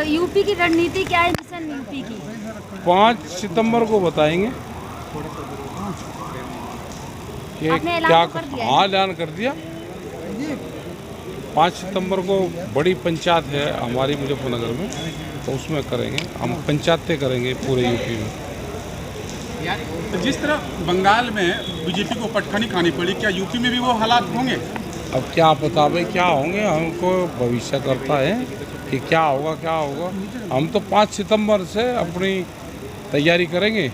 UP की रणनीति क्या है मिशन यूपी की? 5 सितंबर को बताएंगे कि आपने ऐलान क्या तो कर दिया है? हाँ, ऐलान कर दिया। 5 सितंबर को बड़ी पंचायत है हमारी मुजफ्फरनगर में, तो उसमें करेंगे हम, पंचायतें करेंगे पूरे यूपी में। जिस तरह बंगाल में बीजेपी को पटखनी खानी पड़ी, क्या यूपी में भी वो हालात होंगे? अब क्या पता भाई क्या होंगे, हमको भविष्य करता है कि क्या होगा क्या होगा। हम तो 5 सितंबर से अपनी तैयारी करेंगे।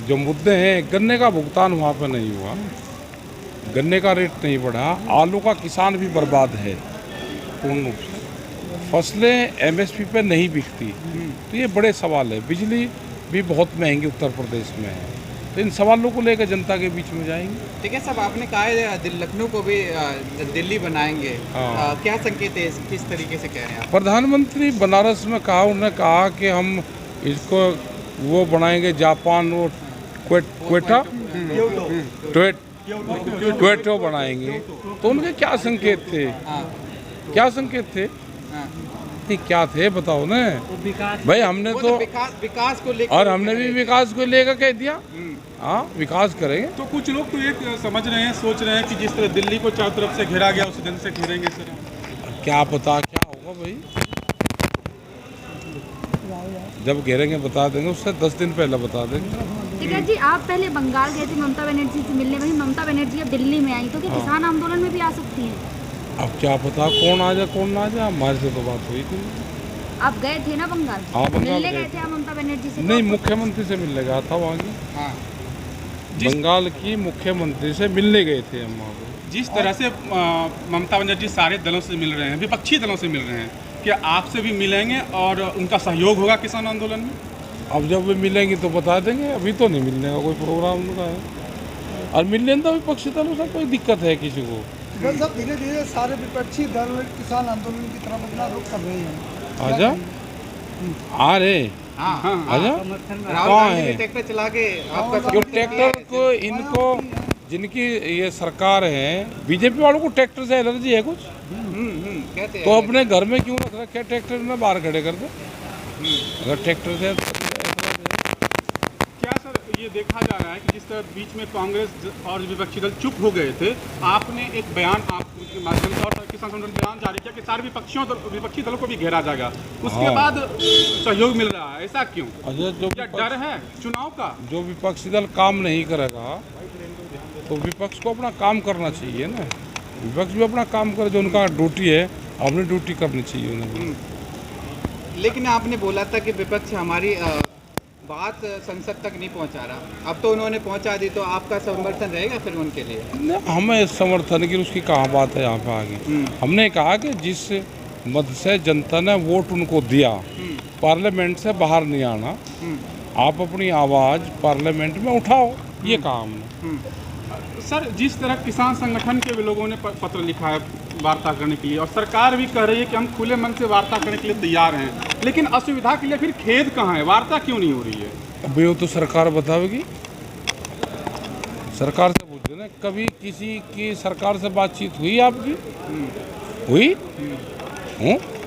जो मुद्दे हैं, गन्ने का भुगतान वहाँ पे नहीं हुआ, गन्ने का रेट नहीं बढ़ा, आलू का किसान भी बर्बाद है पूर्ण रूप से, फसलें एमएसपी पे नहीं बिकती, तो ये बड़े सवाल है। बिजली भी बहुत महंगी उत्तर प्रदेश में है, तो इन सवालों को लेकर जनता के बीच में जाएंगे। ठीक है साहब, आपने कहा है लखनऊ को भी दिल्ली बनाएंगे, हाँ। क्या संकेत है, किस तरीके से कह रहे हैं आप? प्रधानमंत्री बनारस में कहा, उन्होंने कहा कि हम इसको वो बनाएंगे जापान, वो क्वेटा क्वेटो बनाएंगे। तो उनके क्या संकेत थे, क्या संकेत थे, क्या थे बताओ ना भाई। हमने तो विकास को लेकर, और हमने भी विकास को लेकर कह दिया, हाँ विकास करेंगे। तो कुछ लोग तो ये समझ रहे हैं, सोच रहे हैं कि जिस तरह दिल्ली को चारों तरफ से घेरा गया, उसी ढंग से घेरेंगे सर। क्या पता क्या होगा भाई, जब घेरेंगे बता देंगे, उससे 10 दिन पहले बता देंगे। ठीक है जी, आप पहले बंगाल गए थे ममता बनर्जी से मिलने, वहीं ममता बनर्जी अब दिल्ली में आई, तो क्या किसान आंदोलन में भी आ सकती हैं? अब क्या पता कौन आ जाए कौन ना आ जाए, हमारे से तो बात हुई थी। आप गए थे ना बंगाल? हाँ, बंगाल मिलने गए गए थे आप ममता बनर्जी से? नहीं, मुख्यमंत्री से मिलने गया था वहाँ की, हाँ। बंगाल की मुख्यमंत्री से मिलने गए थे हम वहाँ पे। जिस तरह से ममता बनर्जी सारे दलों से मिल रहे हैं, विपक्षी दलों से मिल रहे हैं, क्या आपसे भी मिलेंगे और उनका सहयोग होगा किसान आंदोलन में? अब जब वे मिलेंगे तो बता देंगे, अभी तो नहीं मिलने का कोई प्रोग्राम उनका है। और मिलने तो विपक्षी दलों से कोई दिक्कत है किसी को? सब धीरे धीरे सारे विपक्षी दल किसान आंदोलन की तरफ अपना रुख कर रहे हैं। आजा आ रहे आजा, कहाँ है ट्रैक्टर चला के आपका जो ट्रैक्टर को, इनको जिनकी ये सरकार है, बीजेपी वालों को ट्रैक्टर से एलर्जी है कुछ, कहते हैं तो अपने घर में क्यों रख रखे ट्रैक्टर में, बाहर खड़े कर दे। अगर ट्रैक्टर से क्या सर ये देखा जा रहा है कि जिस तरह बीच में कांग्रेस और विपक्षी दल चुप हो गए थे, आपने एक बयान आपके माध्यम से और किसान संगठन बयान जारी किया कि सारे विपक्षी दलों को भी घेरा जाएगा, उसके बाद सहयोग मिल रहा है, ऐसा क्यों? जो क्या डर है चुनाव का? जो विपक्षी दल काम नहीं करेगा तो विपक्ष को अपना काम करना चाहिए ना, विपक्ष भी अपना काम करे, जो उनका ड्यूटी है अपनी ड्यूटी करनी चाहिए उन्हें। लेकिन आपने बोला था कि विपक्ष हमारी बात संसद तक नहीं पहुंचा रहा, अब तो उन्होंने पहुंचा दी, तो आपका समर्थन रहेगा फिर उनके लिए? हमें समर्थन की उसकी कहाँ बात है यहाँ पे आगे। हमने कहा कि जिस मत से जनता ने वोट उनको दिया, पार्लियामेंट से बाहर नहीं आना, आप अपनी आवाज़ पार्लियामेंट में उठाओ, ये कहा हमने। सर जिस तरह किसान संगठन के भी लोगों ने पत्र लिखा है वार्ता करने के लिए, और सरकार भी कह रही है कि हम खुले मन से वार्ता करने के लिए तैयार हैं, लेकिन असुविधा के लिए फिर खेद कहाँ है, वार्ता क्यों नहीं हो रही है? अभी वो तो सरकार बतावेगी, सरकार से पूछ लेना। कभी किसी की सरकार से बातचीत हुई आपकी? हुई?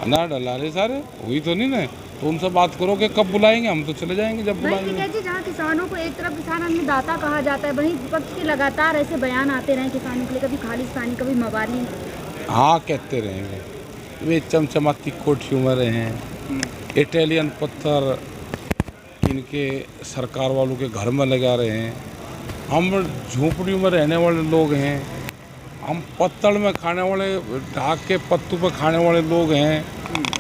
ना डला रहे सारे, हुई तो नहीं ना, तो उनसे बात करो कि कब बुलाएंगे, हम तो चले जाएंगे जब बुलाएंगे। जी, जहाँ किसानों को एक तरफ किसान अन्नदाता कहा जाता है, वहीं विपक्ष के लगातार ऐसे बयान आते रहे किसानों के लिए, कभी खालिस्तानी कभी मवाली। हाँ कहते रहेंगे, वे चमचमाती कोठियों में रहे हैं, इटालियन पत्थर इनके सरकार वालों के घर में लगा रहे हैं, हम झोपड़ियों में रहने वाले लोग हैं, हम पत्तल में खाने वाले, ढाक के पत्तों पर खाने वाले लोग हैं,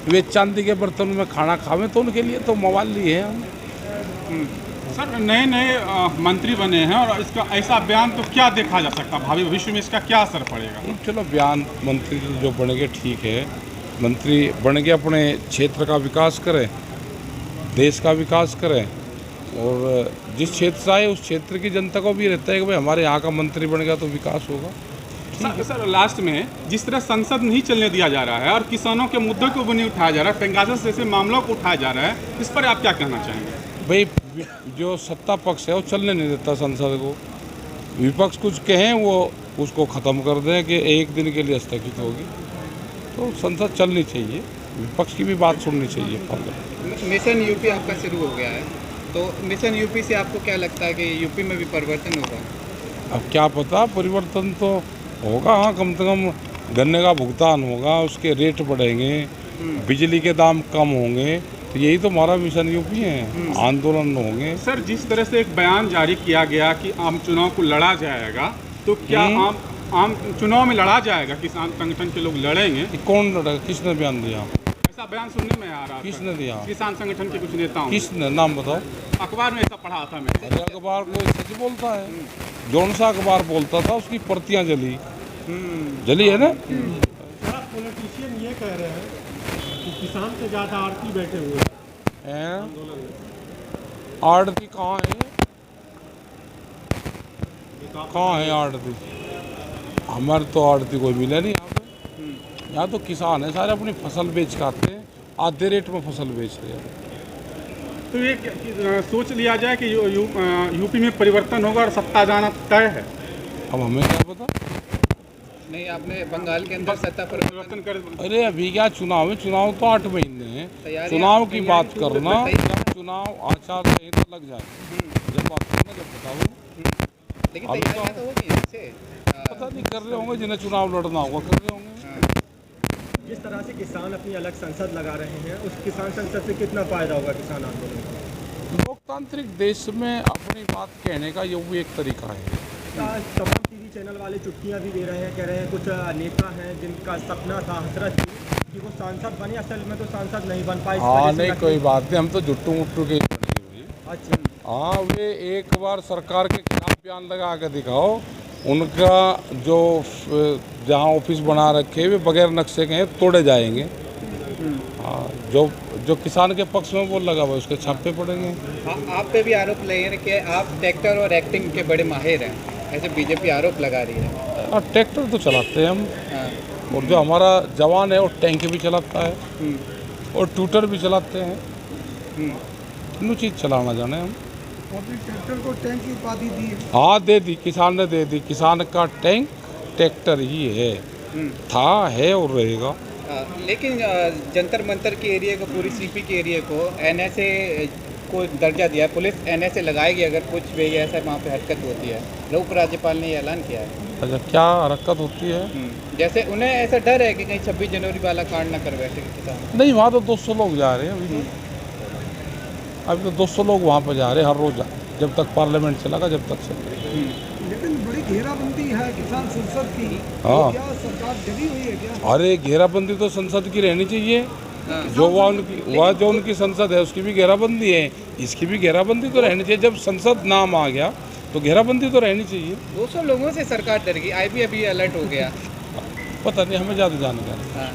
वे चांदी के बर्तन में खाना खावे, तो उनके लिए तो मवाली है हम। सर नए नए मंत्री बने हैं और इसका ऐसा बयान तो क्या देखा जा सकता है, भावी भविष्य में इसका क्या असर पड़ेगा? चलो बयान मंत्री जो बनेंगे ठीक है, मंत्री बन के अपने क्षेत्र का विकास करें, देश का विकास करें, और जिस क्षेत्र से आए उस क्षेत्र की जनता को भी रहता है कि भाई हमारे यहाँ का मंत्री बन गया तो विकास होगा। सर लास्ट में जिस तरह संसद नहीं चलने दिया जा रहा है और किसानों के मुद्दों को भी नहीं उठाया जा रहा है, पेंगासस जैसे मामलों को उठाया जा रहा है, इस पर आप क्या कहना चाहेंगे? भाई जो सत्ता पक्ष है वो चलने नहीं देता संसद को, विपक्ष कुछ कहें वो उसको ख़त्म कर दें कि एक दिन के लिए स्थगित होगी, तो संसद चलनी चाहिए। विपक्ष की भी बात सुननी चाहिए। मिशन यूपी आपका शुरू हो गया है, तो मिशन यूपी से आपको क्या लगता है कि यूपी में भी परिवर्तन होगा? अब क्या पता, परिवर्तन तो होगा। हाँ, कम से कम गन्ने का भुगतान होगा, उसके रेट बढ़ेंगे, बिजली के दाम कम होंगे, तो यही तो हमारा मिशन यूपी है। आंदोलन होंगे। सर, जिस तरह से एक बयान जारी किया गया कि आम चुनाव को लड़ा जाएगा, तो क्या आम चुनाव में लड़ा जाएगा? किसान संगठन के लोग लड़ेंगे? कौन लड़ा? किसने बयान दिया? ऐसा बयान सुनने में आ रहा है। किसने दिया? किसान संगठन के कुछ नेताओं। किसने? नाम बताओ। अखबार में ऐसा पढ़ा था मैं। अरे अखबार कोई सच बोलता है? जौन सा अखबार बोलता था उसकी प्रतियां जली है ना। पॉलिटिशियन ये कह रहे हैं कि किसान से ज़्यादा आड़ती बैठे हुए हैं। आड़ती कहाँ है? कहाँ है आड़ती? हमारे तो आड़ती कोई मिला नहीं यहाँ पे। यहाँ तो किसान है सारे, अपनी फसल बेच के आते हैं, आधे रेट में फसल बेच रहे हैं। तो ये सोच लिया जाए कि यूपी में परिवर्तन होगा और सत्ता जाना तय है। अब हमें क्या पता? नहीं, आपने बंगाल के अंदर सत्ता परिवर्तन कर। अरे अभी क्या चुनाव है? चुनाव तो 8 महीने हैं। चुनाव की बात करना, जब चुनाव आचार संहिता लग जाए जब बात करना, जब बताओ। लेकिन तैयारियां तो होगी इससे। पता नहीं, कर रहे होंगे, जिन्हें चुनाव लड़ना होगा कर रहे होंगे। जिस तरह से किसान अपनी अलग संसद लगा रहे हैं, उस किसान संसद से कितना फायदा होगा किसान आंदोलन को? लोकतांत्रिक देश में अपनी बात कहने का ये भी एक तरीका है। तमाम टीवी चैनल वाले चुटकियां भी दे रहे हैं, कह रहे हैं कुछ नेता हैं जिनका सपना था, हसरत थी कि वो सांसद बने, असल में तो सांसद नहीं बन पाए। हाँ नहीं, कोई बात नहीं, हम तो जुट्टू मुट्टू के बने हुए। अच्छा। हाँ, वे एक बार सरकार के खिलाफ बयान लगा के दिखाओ, उनका जो जहाँ ऑफिस बना रखे वे बगैर नक्शे के हैं, तोड़े जाएंगे। हाँ, जो किसान के पक्ष में वो लगा हुआ उसके छापे पड़ेंगे। आप पे भी आरोप लगे हैं कि आप ट्रैक्टर और एक्टिंग के बड़े माहिर हैं, ऐसे बीजेपी आरोप लगा रही है। हाँ, ट्रैक्टर तो चलाते हैं हम। हाँ। और जो हमारा जवान है वो टैंक भी चलाता है और ट्यूटर भी चलाते हैं। तीनों चीज़ चलाना जाने हम। अभी ट्रैक्टर को टैंक की उपाधि दी है। हाँ, दे दी, किसान ने दे दी। किसान का टैंक ट्रैक्टर ही है, था, है और रहेगा। लेकिन जंतर मंतर के एरिया को, पूरी सीपी के एरिया को एनएसए को दर्जा दिया है। पुलिस एनएसए लगाएगी अगर कुछ भी ऐसा वहाँ पे हरकत होती है। उपराज्यपाल ने ऐलान किया है। अच्छा, क्या हरकत होती है? जैसे उन्हें ऐसा डर है कि कहीं 26 जनवरी वाला कांड ना कर बैठे किसान। नहीं, वहाँ तो 200 लोग जा रहे हैं अभी तो 200 लोग वहाँ पर जा रहे हैं हर रोज़, जब तक पार्लियामेंट चलेगा, जब तक चलेगा। लेकिन बड़ी घेराबंदी है किसान संसद की। हाँ। क्या सरकार डरी हुई है क्या? अरे घेराबंदी तो संसद की रहनी चाहिए। जो जो उनकी संसद है उसकी भी घेराबंदी है, इसकी भी घेराबंदी तो रहनी चाहिए। जब संसद नाम आ गया तो घेराबंदी तो रहनी चाहिए। 200 लोगों से सरकार डर गई। IB अभी अलर्ट हो गया। पता नहीं, हमें ज़्यादा जानकारी। हाँ।